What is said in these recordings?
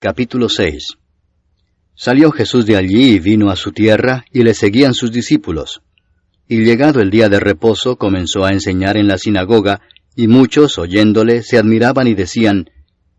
Capítulo 6. Salió Jesús de allí y vino a su tierra, y le seguían sus discípulos. Y llegado el día de reposo, comenzó a enseñar en la sinagoga, y muchos, oyéndole, se admiraban y decían,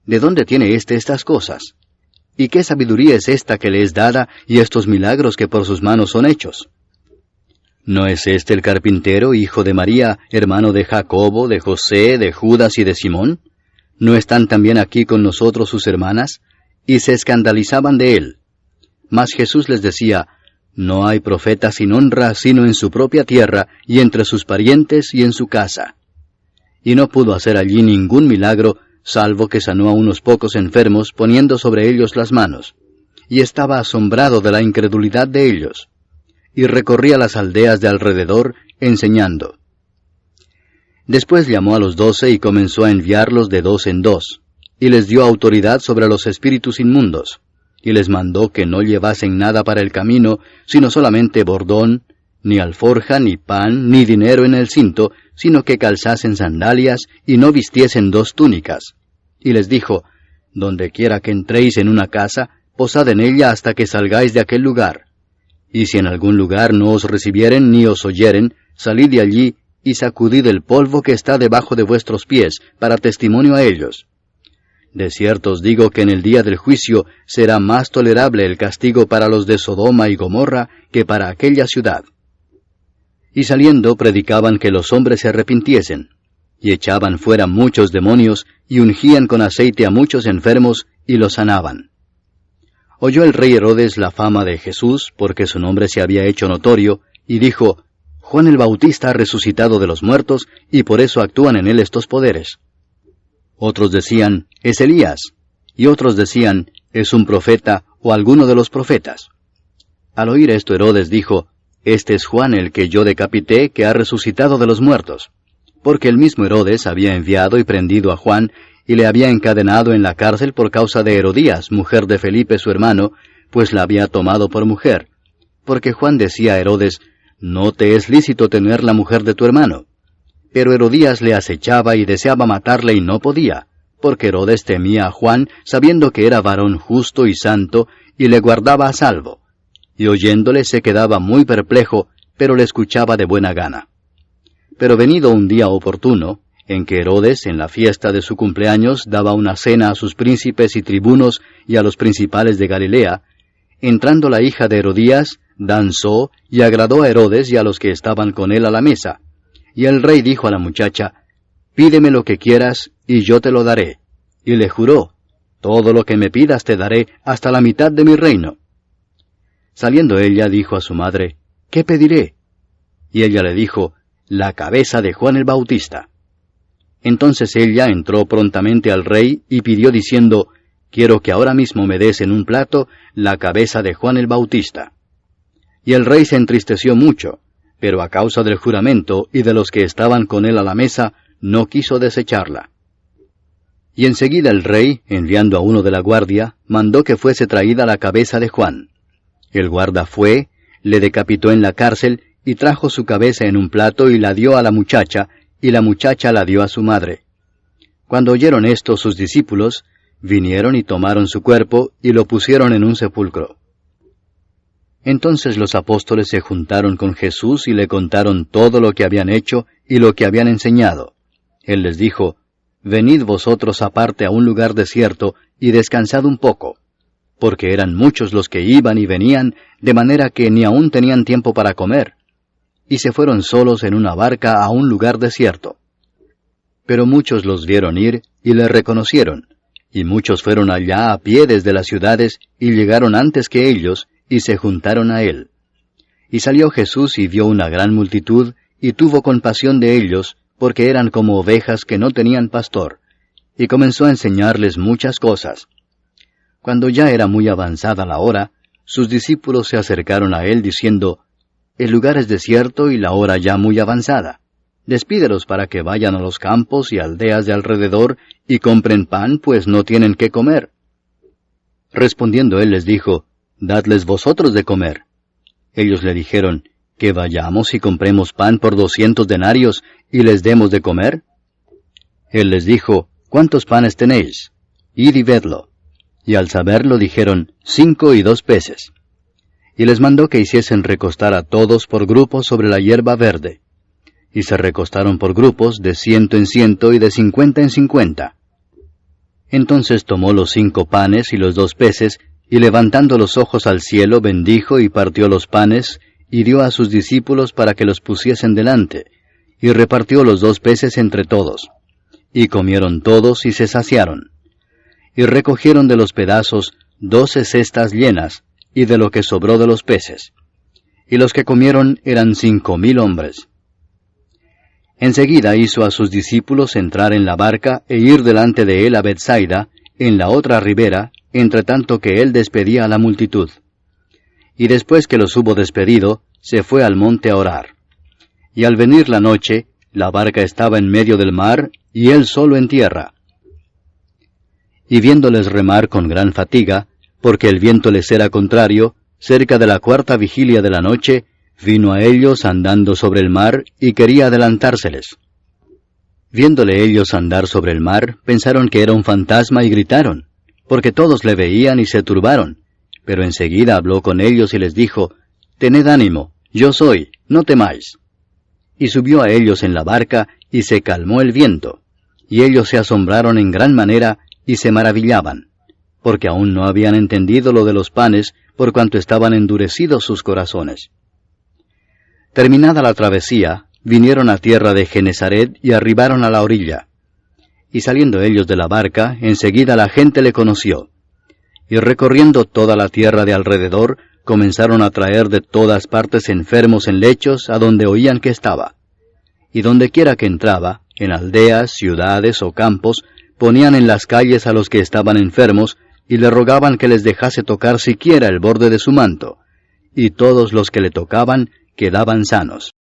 ¿de dónde tiene estas cosas? ¿Y qué sabiduría es esta que le es dada, y estos milagros que por sus manos son hechos? ¿No es este el carpintero, hijo de María, hermano de Jacobo, de José, de Judas y de Simón? ¿No están también aquí con nosotros sus hermanas? Y se escandalizaban de él. Mas Jesús les decía, no hay profeta sin honra sino en su propia tierra, y entre sus parientes y en su casa. Y no pudo hacer allí ningún milagro, salvo que sanó a unos pocos enfermos, poniendo sobre ellos las manos. Y estaba asombrado de la incredulidad de ellos. Y recorría las aldeas de alrededor, enseñando. Después llamó a los 12 y comenzó a enviarlos de 2 en 2, y les dio autoridad sobre los espíritus inmundos, y les mandó que no llevasen nada para el camino, sino solamente bordón, ni alforja, ni pan, ni dinero en el cinto, sino que calzasen sandalias, y no vistiesen 2 túnicas. Y les dijo, donde quiera que entréis en una casa, posad en ella hasta que salgáis de aquel lugar. Y si en algún lugar no os recibieren ni os oyeren, salid de allí, y sacudid el polvo que está debajo de vuestros pies, para testimonio a ellos. De cierto os digo que en el día del juicio será más tolerable el castigo para los de Sodoma y Gomorra que para aquella ciudad. Y saliendo predicaban que los hombres se arrepintiesen, y echaban fuera muchos demonios, y ungían con aceite a muchos enfermos, y los sanaban. Oyó el rey Herodes la fama de Jesús, porque su nombre se había hecho notorio, y dijo, Juan el Bautista ha resucitado de los muertos, y por eso actúan en él estos poderes. Otros decían, es Elías, y otros decían, es un profeta o alguno de los profetas. Al oír esto Herodes dijo, este es Juan el que yo decapité, que ha resucitado de los muertos. Porque el mismo Herodes había enviado y prendido a Juan, y le había encadenado en la cárcel por causa de Herodías, mujer de Felipe su hermano, pues la había tomado por mujer. Porque Juan decía a Herodes, no te es lícito tener la mujer de tu hermano. Pero Herodías le acechaba y deseaba matarle y no podía, porque Herodes temía a Juan, sabiendo que era varón justo y santo, y le guardaba a salvo. Y oyéndole se quedaba muy perplejo, pero le escuchaba de buena gana. Pero venido un día oportuno, en que Herodes, en la fiesta de su cumpleaños, daba una cena a sus príncipes y tribunos y a los principales de Galilea, entrando la hija de Herodías, danzó y agradó a Herodes y a los que estaban con él a la mesa. Y el rey dijo a la muchacha, pídeme lo que quieras, y yo te lo daré. Y le juró, todo lo que me pidas te daré, hasta la mitad de mi reino. Saliendo ella, dijo a su madre, ¿qué pediré? Y ella le dijo, la cabeza de Juan el Bautista. Entonces ella entró prontamente al rey, y pidió diciendo, quiero que ahora mismo me des en un plato la cabeza de Juan el Bautista. Y el rey se entristeció mucho, pero a causa del juramento y de los que estaban con él a la mesa, no quiso desecharla. Y enseguida el rey, enviando a uno de la guardia, mandó que fuese traída la cabeza de Juan. El guarda fue, le decapitó en la cárcel, y trajo su cabeza en un plato y la dio a la muchacha, y la muchacha la dio a su madre. Cuando oyeron esto sus discípulos, vinieron y tomaron su cuerpo, y lo pusieron en un sepulcro. Entonces los apóstoles se juntaron con Jesús y le contaron todo lo que habían hecho y lo que habían enseñado. Él les dijo, venid vosotros aparte a un lugar desierto y descansad un poco, porque eran muchos los que iban y venían, de manera que ni aún tenían tiempo para comer. Y se fueron solos en una barca a un lugar desierto. Pero muchos los vieron ir y le reconocieron, y muchos fueron allá a pie desde las ciudades y llegaron antes que ellos, y se juntaron a él. Y salió Jesús y vio una gran multitud, y tuvo compasión de ellos, porque eran como ovejas que no tenían pastor, y comenzó a enseñarles muchas cosas. Cuando ya era muy avanzada la hora, sus discípulos se acercaron a él diciendo, el lugar es desierto y la hora ya muy avanzada. Despídelos para que vayan a los campos y aldeas de alrededor y compren pan, pues no tienen qué comer. Respondiendo él les dijo, dadles vosotros de comer. Ellos le dijeron, que vayamos y compremos pan por 200 denarios y les demos de comer. Él les dijo, ¿cuántos panes tenéis? Id y vedlo. Y al saberlo dijeron, 5 y 2 peces. Y les mandó que hiciesen recostar a todos por grupos sobre la hierba verde. Y se recostaron por grupos de 100 en 100 y de 50 en 50. Entonces tomó los 5 panes y los 2 peces, y levantando los ojos al cielo bendijo y partió los panes, y dio a sus discípulos para que los pusiesen delante, y repartió los 2 peces entre todos. Y comieron todos y se saciaron. Y recogieron de los pedazos 12 cestas llenas, y de lo que sobró de los peces. Y los que comieron eran 5000 hombres. Enseguida hizo a sus discípulos entrar en la barca e ir delante de él a Bethsaida, en la otra ribera, entre tanto que él despedía a la multitud. Y después que los hubo despedido, se fue al monte a orar. Y al venir la noche, la barca estaba en medio del mar, y él solo en tierra. Y viéndoles remar con gran fatiga, porque el viento les era contrario, cerca de la 4ª vigilia de la noche, vino a ellos andando sobre el mar, y quería adelantárseles. Viéndole ellos andar sobre el mar, pensaron que era un fantasma y gritaron, porque todos le veían y se turbaron. Pero enseguida habló con ellos y les dijo, «Tened ánimo, yo soy, no temáis». Y subió a ellos en la barca, y se calmó el viento. Y ellos se asombraron en gran manera, y se maravillaban, porque aún no habían entendido lo de los panes, por cuanto estaban endurecidos sus corazones. Terminada la travesía, vinieron a tierra de Genesaret y arribaron a la orilla. Y saliendo ellos de la barca, enseguida la gente le conoció. Y recorriendo toda la tierra de alrededor, comenzaron a traer de todas partes enfermos en lechos a donde oían que estaba. Y donde quiera que entraba, en aldeas, ciudades o campos, ponían en las calles a los que estaban enfermos, y le rogaban que les dejase tocar siquiera el borde de su manto, y todos los que le tocaban quedaban sanos.